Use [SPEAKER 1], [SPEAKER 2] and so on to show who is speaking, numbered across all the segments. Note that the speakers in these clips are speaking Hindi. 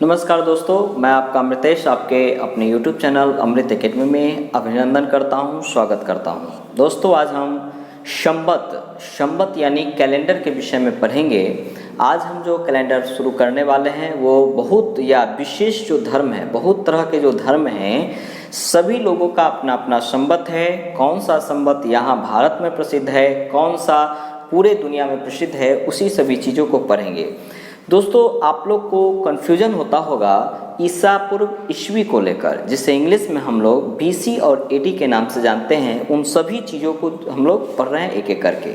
[SPEAKER 1] नमस्कार दोस्तों, मैं आपका अमृतेश आपके अपने YouTube चैनल अमृत एकेडमी में अभिनंदन करता हूं, स्वागत करता हूं। दोस्तों, आज हम संवत यानी कैलेंडर के विषय में पढ़ेंगे। आज हम जो कैलेंडर शुरू करने वाले हैं वो बहुत या विशेष जो धर्म है, बहुत तरह के जो धर्म हैं, सभी लोगों का अपना अपना संवत है। कौन सा संवत यहाँ भारत में प्रसिद्ध है, कौन सा पूरे दुनिया में प्रसिद्ध है, उसी सभी चीज़ों को पढ़ेंगे। दोस्तों, आप लोग को कन्फ्यूजन होता होगा ईसा पूर्व ईस्वी को लेकर, जिसे इंग्लिश में हम लोग BC और AD के नाम से जानते हैं। उन सभी चीज़ों को हम लोग पढ़ रहे हैं एक एक करके।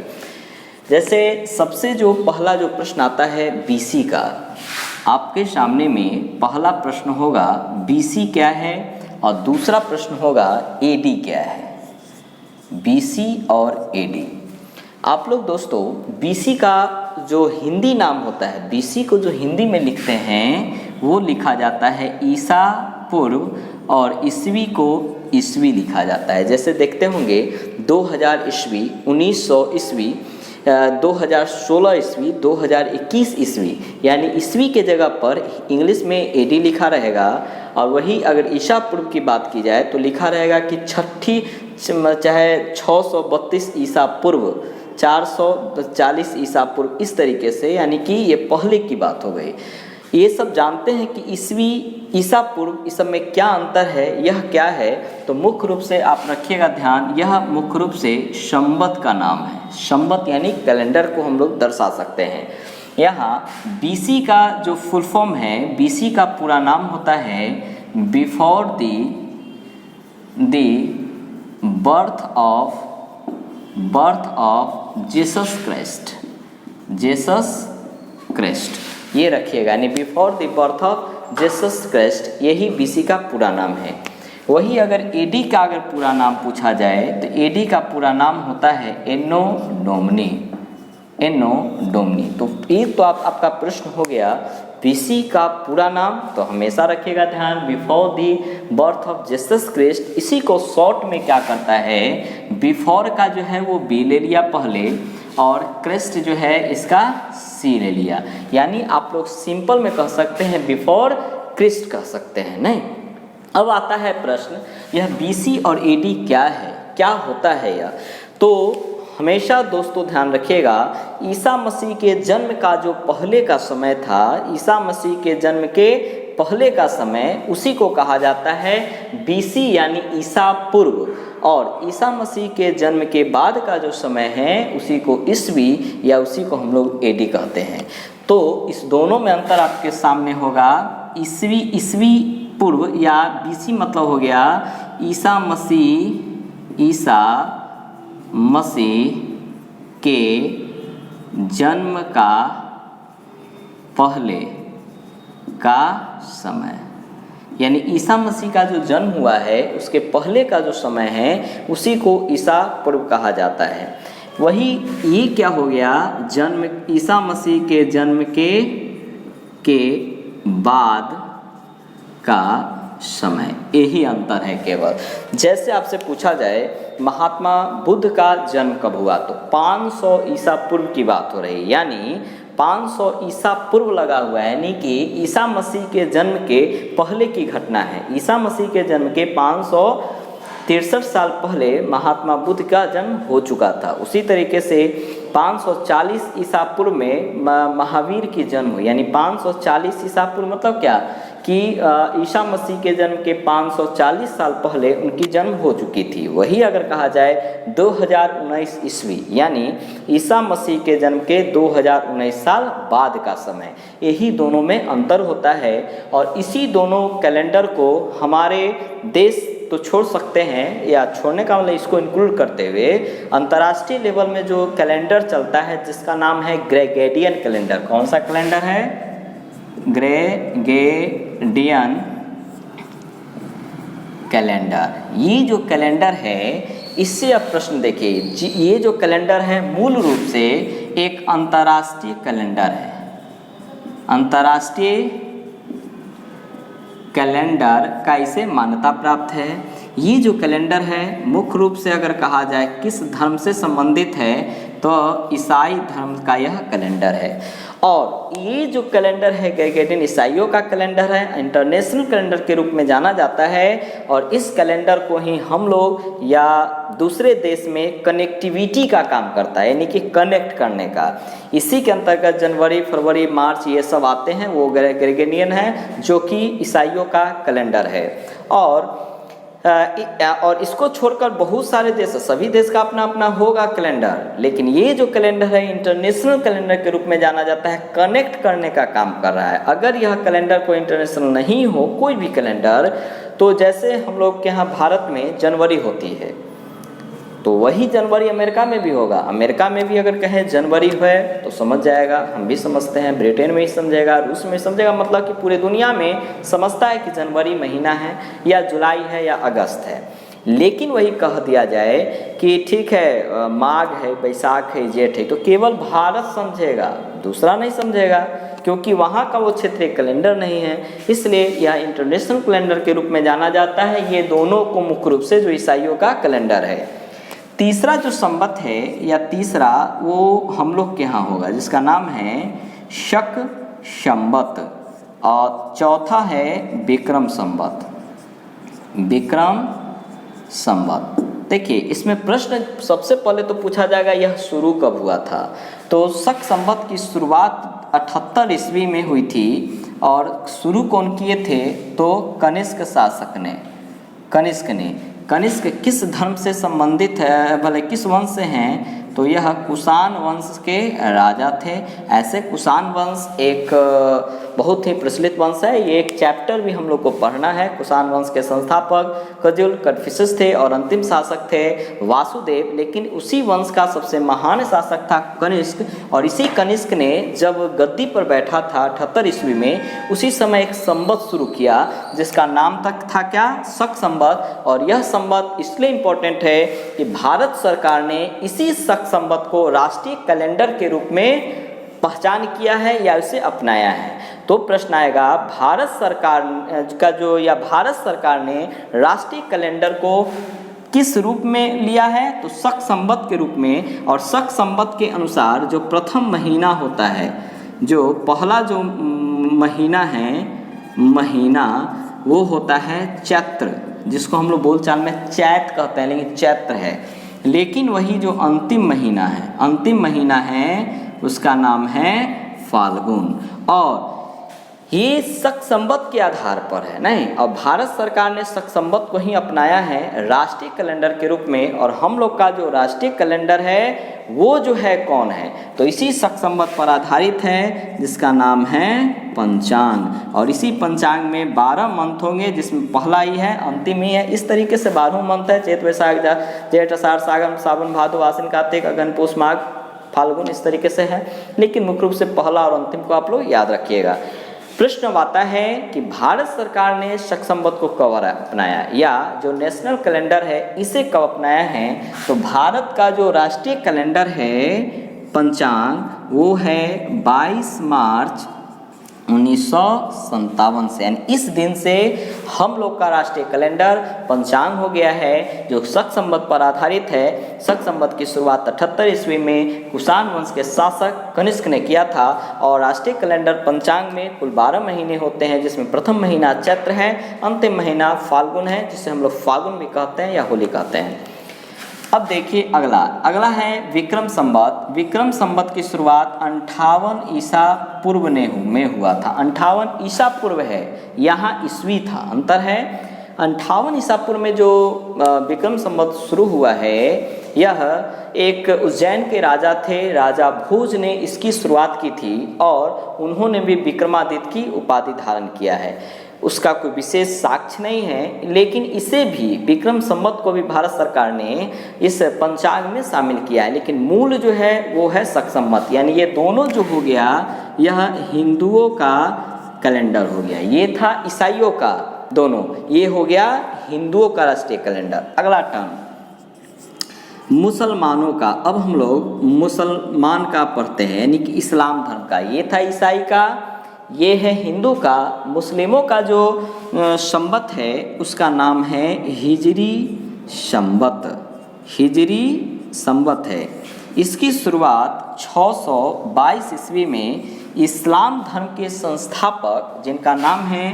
[SPEAKER 1] जैसे सबसे जो पहला जो प्रश्न आता है BC का, आपके सामने में पहला प्रश्न होगा BC क्या है और दूसरा प्रश्न होगा AD क्या है। BC और AD आप लोग दोस्तों BC का जो हिंदी नाम होता है, BC को जो हिंदी में लिखते हैं वो लिखा जाता है ईसा पूर्व, और ईस्वी को ईस्वी लिखा जाता है। जैसे देखते होंगे 2000 ईस्वी, 1900 ईस्वी, 2016 ईस्वी, 2021 ईस्वी, यानी ईस्वी के जगह पर इंग्लिश में AD लिखा रहेगा। और वही अगर ईसा पूर्व की बात की जाए तो लिखा रहेगा कि चाहे 632 ईसा पूर्व, 440 ईसा पूर्व, इस तरीके से, यानी कि ये पहले की बात हो गई। ये सब जानते हैं कि ईस्वी, ईसा पूर्व, इस सब में क्या अंतर है, यह क्या है। तो मुख्य रूप से आप रखिएगा ध्यान, यह मुख्य रूप से संवत का नाम है। संवत यानी कैलेंडर को हम लोग दर्शा सकते हैं। यहाँ BC का जो फुल फॉर्म है, BC का पूरा नाम होता है before the birth of Jesus Christ, ये रखिएगा, यानी before the birth of Jesus Christ, यही BC का पूरा नाम है। वही अगर AD का अगर पूरा नाम पूछा जाए तो AD का पूरा नाम होता है एनो डोमनी। तो एक तो आपका प्रश्न हो गया BC का पूरा नाम, तो हमेशा रखिएगा ध्यान before the birth of Jesus Christ. इसी को शॉर्ट में क्या करता है, बिफोर का जो है वो B ले लिया पहले, और क्राइस्ट जो है इसका C ले लिया। यानी आप लोग सिंपल में कह सकते हैं बिफोर क्राइस्ट कह सकते हैं। नहीं, अब आता है प्रश्न, यह BC और AD क्या है, क्या होता है यह। तो हमेशा दोस्तों ध्यान रखिएगा, ईसा मसीह के जन्म का जो पहले का समय था, ईसा मसीह के जन्म के पहले का समय, उसी को कहा जाता है BC यानी ईसा पूर्व, और ईसा मसीह के जन्म के बाद का जो समय है उसी को ईस्वी या उसी को हम लोग AD कहते हैं। तो इस दोनों में अंतर आपके सामने होगा। ईस्वी पूर्व या BC मतलब हो गया ईसा मसीह के जन्म का पहले का समय, यानी ईसा मसीह का जो जन्म हुआ है उसके पहले का जो समय है उसी को ईसा पूर्व कहा जाता है। वही ये क्या हो गया, जन्म, ईसा मसीह के जन्म के बाद का समय, यही अंतर है केवल। जैसे आपसे पूछा जाए महात्मा बुद्ध का जन्म कब हुआ, तो 500 ईसा पूर्व की बात हो रही है, यानी 500 ईसा पूर्व लगा हुआ है, यानी कि ईसा मसीह के जन्म के पहले की घटना है। ईसा मसीह के जन्म के 563 साल पहले महात्मा बुद्ध का जन्म हो चुका था। उसी तरीके से 540 ईसा पूर्व में महावीर की जन्म हुई, यानी 540 ईसा पूर्व मतलब क्या कि ईसा मसीह के जन्म के 540 साल पहले उनकी जन्म हो चुकी थी। वही अगर कहा जाए 2019 ईस्वी, यानी ईसा मसीह के जन्म के 2019 साल बाद का समय, यही दोनों में अंतर होता है। और इसी दोनों कैलेंडर को हमारे देश तो छोड़ सकते हैं, या छोड़ने का मतलब इसको इंक्लूड करते हुए अंतर्राष्ट्रीय लेवल में जो कैलेंडर चलता है जिसका नाम है ग्रेगोरियन कैलेंडर। कौन सा कैलेंडर है, ग्रेगोरियन कैलेंडर। ये जो कैलेंडर है, इससे अब प्रश्न देखिए, ये जो कैलेंडर है मूल रूप से एक अंतर्राष्ट्रीय कैलेंडर है। अंतर्राष्ट्रीय कैलेंडर का इसे मान्यता प्राप्त है। ये जो कैलेंडर है मुख्य रूप से अगर कहा जाए किस धर्म से संबंधित है, तो ईसाई धर्म का यह कैलेंडर है। और ये जो कैलेंडर है ग्रेगोरियन ईसाइयों का कैलेंडर है, इंटरनेशनल कैलेंडर के रूप में जाना जाता है। और इस कैलेंडर को ही हम लोग या दूसरे देश में कनेक्टिविटी का काम करता है, यानी कि कनेक्ट करने का। इसी के अंतर्गत जनवरी, फरवरी, मार्च ये सब आते हैं, वो ग्रेगोरियन है जो कि ईसाइयों का कैलेंडर है। और इसको छोड़कर बहुत सारे देश, सभी देश का अपना अपना होगा कैलेंडर, लेकिन ये जो कैलेंडर है इंटरनेशनल कैलेंडर के रूप में जाना जाता है, कनेक्ट करने का काम कर रहा है। अगर यह कैलेंडर कोई इंटरनेशनल नहीं हो, कोई भी कैलेंडर, तो जैसे हम लोग के यहाँ भारत में जनवरी होती है, तो वही जनवरी अमेरिका में भी होगा। अमेरिका में भी अगर कहें जनवरी है तो समझ जाएगा, हम भी समझते हैं, ब्रिटेन में ही समझेगा, रूस में समझेगा, मतलब कि पूरे दुनिया में समझता है कि जनवरी महीना है या जुलाई है या अगस्त है। लेकिन वही कह दिया जाए कि ठीक है माघ है, बैसाख है, जेठ है, तो केवल भारत समझेगा, दूसरा नहीं समझेगा, क्योंकि वहाँ का वो क्षेत्रीय कैलेंडर नहीं है। इसलिए यह इंटरनेशनल कैलेंडर के रूप में जाना जाता है। ये दोनों को मुख्य रूप से जो ईसाइयों का कैलेंडर है। तीसरा जो संवत है या तीसरा वो हम लोग के यहाँ होगा, जिसका नाम है शक संवत, और चौथा है विक्रम संवत। विक्रम संवत, देखिए इसमें प्रश्न सबसे पहले तो पूछा जाएगा यह शुरू कब हुआ था। तो शक संवत की शुरुआत 78 ईस्वी में हुई थी, और शुरू कौन किए थे तो कनिष्क शासक ने। कनिष्क किस धर्म से संबंधित है, भले किस वंश से हैं, तो यह कुषाण वंश के राजा थे। ऐसे कुषाण वंश एक बहुत ही प्रचलित वंश है, ये एक चैप्टर भी हम लोग को पढ़ना है। कुषाण वंश के संस्थापक कजुल कन्फ्यूशियस थे और अंतिम शासक थे वासुदेव, लेकिन उसी वंश का सबसे महान शासक था कनिष्क। और इसी कनिष्क ने जब गद्दी पर बैठा था 78 ईस्वी में, उसी समय एक संवत शुरू किया जिसका नाम तक था क्या, शक संवत। और यह संवत इसलिए इम्पोर्टेंट है कि भारत सरकार ने इसी शक संवत को राष्ट्रीय कैलेंडर के रूप में पहचान किया है या उसे अपनाया है। तो प्रश्न आएगा भारत सरकार का जो, या भारत सरकार ने राष्ट्रीय कैलेंडर को किस रूप में लिया है, तो शक संवत के रूप में। और शक संवत के अनुसार जो प्रथम महीना होता है, जो पहला जो महीना वो होता है चैत्र, जिसको हम लोग बोलचाल में चैत कहते हैं, लेकिन चैत्र है। लेकिन वही जो अंतिम महीना है उसका नाम है फाल्गुन। और ये शक संवत के आधार पर है नहीं, और भारत सरकार ने शक संवत को ही अपनाया है राष्ट्रीय कैलेंडर के रूप में। और हम लोग का जो राष्ट्रीय कैलेंडर है वो जो है कौन है, तो इसी शक संवत पर आधारित है, जिसका नाम है पंचांग। और इसी पंचांग में 12 मंथ होंगे, जिसमें पहला ही है, अंतिम ही है। इस तरीके से 12 मंथ है, चैत वैशाख जेठ आषाढ़ सावन भादो आश्विन कार्तिक अगहन पूष माघ फाल्गुन, इस तरीके से है। लेकिन मुख्य रूप से पहला और अंतिम को आप लोग याद रखिएगा। प्रश्न आता है कि भारत सरकार ने शक संवत को कब अपनाया, या जो नेशनल कैलेंडर है इसे कब अपनाया है। तो भारत का जो राष्ट्रीय कैलेंडर है पंचांग, वो है 22 मार्च 1957 से, यानी इस दिन से हम लोग का राष्ट्रीय कैलेंडर पंचांग हो गया है, जो शक संवत पर आधारित है। शक संवत की शुरुआत 78 ईस्वी में कुषाण वंश के शासक कनिष्क ने किया था। और राष्ट्रीय कैलेंडर पंचांग में कुल 12 महीने होते हैं, जिसमें प्रथम महीना चैत्र है, अंतिम महीना फाल्गुन है, जिसे हम लोग फाल्गुन भी कहते हैं या होली कहते हैं। अब देखिए अगला है विक्रम संवत। विक्रम संवत की शुरुआत 58 ईसा पूर्व में हुआ था। 58 ईसा पूर्व है, यहाँ ईस्वी था, अंतर है। 58 ईसा पूर्व में जो विक्रम संवत शुरू हुआ है, यह एक उज्जैन के राजा थे, राजा भोज ने इसकी शुरुआत की थी, और उन्होंने भी विक्रमादित्य की उपाधि धारण किया है। उसका कोई विशेष साक्ष्य नहीं है, लेकिन इसे भी विक्रम संवत को भी भारत सरकार ने इस पंचांग में शामिल किया है। लेकिन मूल जो है वो है शक संवत, यानी ये दोनों जो हो गया, यह हिंदुओं का कैलेंडर हो गया, ये था ईसाइयों का, दोनों ये हो गया हिंदुओं का राष्ट्रीय कैलेंडर। अगला टर्म मुसलमानों का। अब हम लोग मुसलमान का पढ़ते हैं, यानी कि इस्लाम धर्म का। ये था ईसाई का, ये है हिंदू का। मुस्लिमों का जो संवत है उसका नाम है हिजरी संवत। हिजरी संवत है, इसकी शुरुआत 622 ईस्वी में इस्लाम धर्म के संस्थापक जिनका नाम है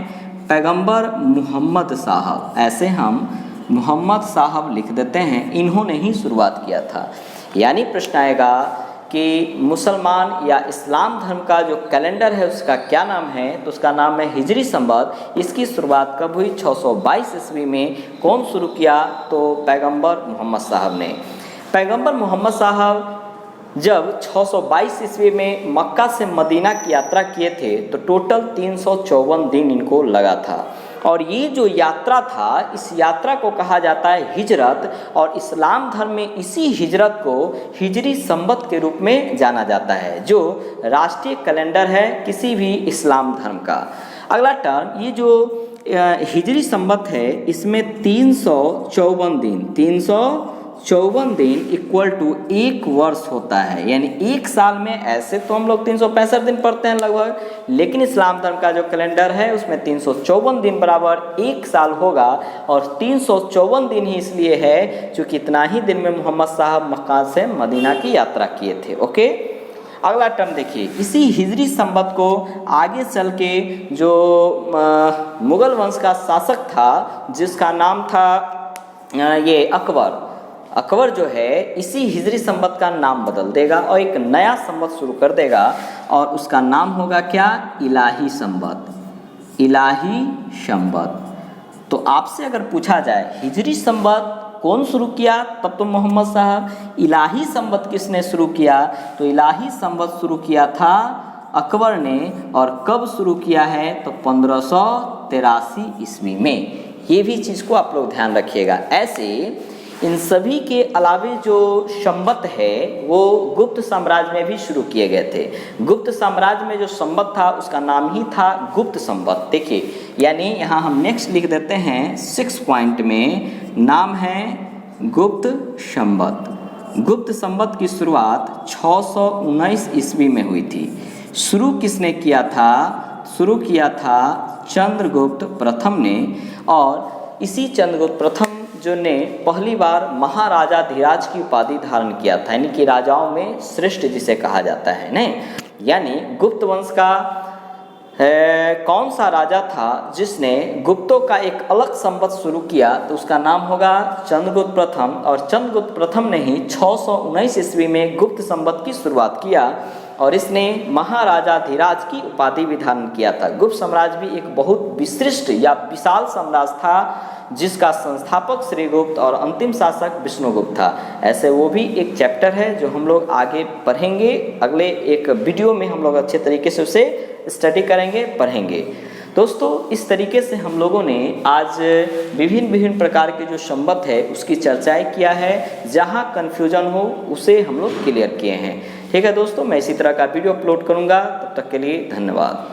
[SPEAKER 1] पैगंबर मोहम्मद साहब, ऐसे हम मोहम्मद साहब लिख देते हैं, इन्होंने ही शुरुआत किया था। यानी प्रश्न आएगा कि मुसलमान या इस्लाम धर्म का जो कैलेंडर है उसका क्या नाम है, तो उसका नाम है हिजरी संवत। इसकी शुरुआत कब हुई? 622 ईस्वी में। कौन शुरू किया? तो पैगंबर मोहम्मद साहब ने। पैगंबर मोहम्मद साहब जब 622 ईस्वी में मक्का से मदीना की यात्रा किए थे तो टोटल 354 दिन इनको लगा था। और ये जो यात्रा था, इस यात्रा को कहा जाता है हिजरत, और इस्लाम धर्म में इसी हिजरत को हिजरी संवत के रूप में जाना जाता है, जो राष्ट्रीय कैलेंडर है किसी भी इस्लाम धर्म का। अगला टर्म, ये जो हिजरी संवत है इसमें 354 दिन इक्वल टू एक वर्ष होता है। यानी एक साल में, ऐसे तो हम लोग 365 दिन पढ़ते हैं लगभग, लेकिन इस्लाम धर्म का जो कैलेंडर है उसमें 354 दिन बराबर एक साल होगा। और 354 दिन ही इसलिए है क्योंकि इतना ही दिन में मोहम्मद साहब मक्का से मदीना की यात्रा किए थे। ओके, अगला टर्म देखिए, इसी हिजरी संवत को आगे चल के जो मुगल वंश का शासक था जिसका नाम था ये अकबर जो है, इसी हिजरी संवत का नाम बदल देगा और एक नया संवत शुरू कर देगा, और उसका नाम होगा क्या? इलाही संवत। तो आपसे अगर पूछा जाए हिजरी संवत कौन शुरू किया, तब तो मोहम्मद साहब। इलाही संवत किसने शुरू किया? तो इलाही संवत शुरू किया था अकबर ने। और कब शुरू किया है? तो 1583 ईस्वी में। ये भी चीज़ को आप लोग ध्यान रखिएगा। ऐसे इन सभी के अलावे जो संवत है वो गुप्त साम्राज्य में भी शुरू किए गए थे। गुप्त साम्राज्य में जो संवत था उसका नाम ही था गुप्त संवत। देखिए, यानी यहाँ हम नेक्स्ट लिख देते हैं 6 पॉइंट में, नाम है गुप्त संवत। गुप्त संवत की शुरुआत 619 ईस्वी में हुई थी। शुरू किसने किया था? शुरू किया था चंद्रगुप्त प्रथम ने। और इसी चंद्रगुप्त प्रथम जो ने पहली बार महाराजा धीराज की उपाधि धारण किया था, यानी कि राजाओं में श्रेष्ठ जिसे कहा जाता है ना। यानी गुप्त वंश का कौन सा राजा था जिसने गुप्तों का एक अलग संवत शुरू किया, तो उसका नाम होगा चंद्रगुप्त प्रथम। और चंद्रगुप्त प्रथम ने ही 619 ईस्वी में गुप्त संवत की शुरुआत किया और इसने महाराजा धीराज की उपाधि भी धारण किया था। गुप्त साम्राज्य भी एक बहुत विशिष्ट या विशाल साम्राज्य था जिसका संस्थापक श्रीगुप्त और अंतिम शासक विष्णुगुप्त था। ऐसे वो भी एक चैप्टर है जो हम लोग आगे पढ़ेंगे, अगले एक वीडियो में हम लोग अच्छे तरीके से उसे स्टडी करेंगे, पढ़ेंगे। दोस्तों, इस तरीके से हम लोगों ने आज विभिन्न प्रकार के जो संवत है उसकी चर्चाएं किया है। जहां कन्फ्यूजन हो उसे हम लोग क्लियर किए हैं। ठीक है दोस्तों, मैं इसी तरह का वीडियो अपलोड करूंगा। तब तक के लिए धन्यवाद।